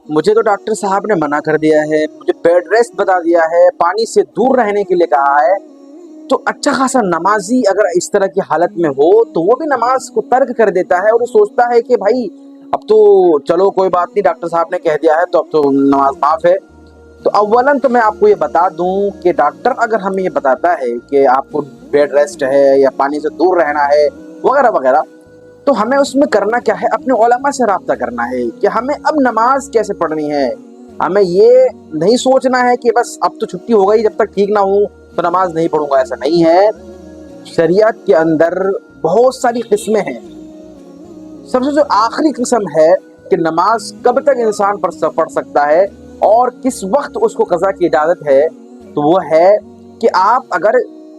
مجھے تو ڈاکٹر صاحب نے منع کر دیا ہے، مجھے بیڈ ریسٹ بتا دیا ہے، پانی سے دور رہنے کے لیے کہا ہے۔ تو اچھا خاصا نمازی اگر اس طرح کی حالت میں ہو تو وہ بھی نماز کو ترک کر دیتا ہے اور وہ سوچتا ہے کہ بھائی اب تو چلو کوئی بات نہیں، ڈاکٹر صاحب نے کہہ دیا ہے تو اب تو نماز معاف ہے۔ تو اولاً تو میں آپ کو یہ بتا دوں کہ ڈاکٹر اگر ہمیں یہ بتاتا ہے کہ آپ کو بیڈ ریسٹ ہے یا پانی سے دور رہنا ہے وغیرہ وغیرہ، تو ہمیں اس میں کرنا کیا ہے، اپنے علماء سے رابطہ کرنا ہے کہ ہمیں اب نماز کیسے پڑھنی ہے۔ ہمیں یہ نہیں سوچنا ہے کہ بس اب تو چھٹی ہو گئی، جب تک ٹھیک نہ ہوں تو نماز نہیں پڑھوں گا، ایسا نہیں ہے۔ شریعت کے اندر بہت ساری قسمیں ہیں۔ سب سے جو آخری قسم ہے کہ نماز کب تک انسان پڑھ سکتا ہے اور کس وقت اس کو قضا کی اجازت ہے، تو وہ ہے کہ آپ اگر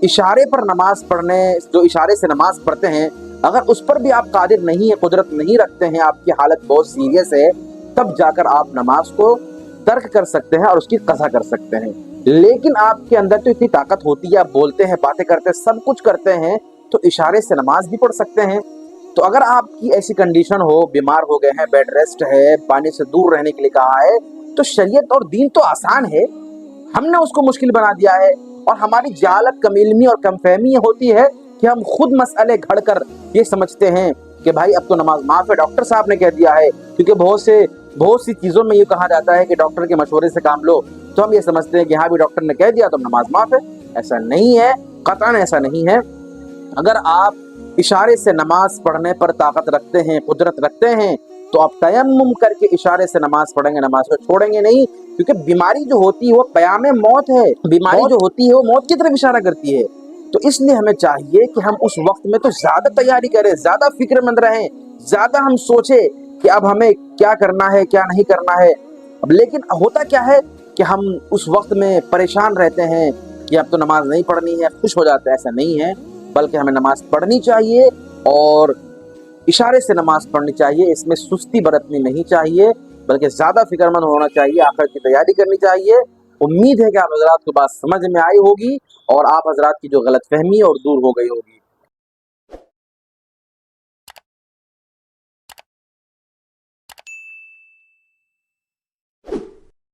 اشارے پر نماز پڑھنے، جو اشارے سے نماز پڑھتے ہیں، اگر اس پر بھی آپ قادر نہیں ہیں، قدرت نہیں رکھتے ہیں، آپ کی حالت بہت سیریس ہے، تب جا کر آپ نماز کو ترک کر سکتے ہیں اور اس کی قضا کر سکتے ہیں۔ لیکن آپ کے اندر تو اتنی طاقت ہوتی ہے، آپ بولتے ہیں، باتیں کرتے ہیں، سب کچھ کرتے ہیں، تو اشارے سے نماز بھی پڑھ سکتے ہیں۔ تو اگر آپ کی ایسی کنڈیشن ہو، بیمار ہو گئے ہیں، بیڈ ریسٹ ہے، پانی سے دور رہنے کے لیے کہا ہے، تو شریعت اور دین تو آسان ہے، ہم نے اس کو مشکل بنا دیا ہے۔ اور ہماری جہالت، کم علمی اور کم فہمی ہوتی ہے کہ ہم خود مسئلے گھڑ کر یہ سمجھتے ہیں کہ بھائی اب تو نماز معاف ہے، ڈاکٹر صاحب نے کہہ دیا ہے، کیونکہ بہت سی چیزوں میں یہ کہا جاتا ہے کہ ڈاکٹر کے مشورے سے کام لو، تو ہم یہ سمجھتے ہیں کہ ہاں بھی ڈاکٹر نے کہہ دیا تو نماز معاف ہے۔ ایسا نہیں ہے، قطعاً ایسا نہیں ہے۔ اگر آپ اشارے سے نماز پڑھنے پر طاقت رکھتے ہیں، قدرت رکھتے ہیں، تو آپ تیمم کر کے اشارے سے نماز پڑھیں گے، نماز کو چھوڑیں گے نہیں، کیونکہ بیماری جو ہوتی ہے وہ پیام موت ہے، بیماری جو ہوتی ہے وہ موت کی طرف اشارہ کرتی ہے۔ تو اس لیے ہمیں چاہیے کہ ہم اس وقت میں تو زیادہ تیاری کریں، زیادہ فکر مند رہیں، زیادہ ہم سوچیں کہ اب ہمیں کیا کرنا ہے، کیا نہیں کرنا ہے۔ اب لیکن ہوتا کیا ہے کہ ہم اس وقت میں پریشان رہتے ہیں کہ اب تو نماز نہیں پڑھنی ہے، خوش ہو جاتے ہیں۔ ایسا نہیں ہے، بلکہ ہمیں نماز پڑھنی چاہیے اور اشارے سے نماز پڑھنی چاہیے، اس میں سستی برتنی نہیں چاہیے، بلکہ زیادہ فکر مند ہونا چاہیے، آخرت کی تیاری کرنی چاہیے۔ امید ہے کہ آپ حضرات کو بات سمجھ میں آئی ہوگی اور آپ حضرات کی جو غلط فہمی اور دور ہو گئی ہوگی۔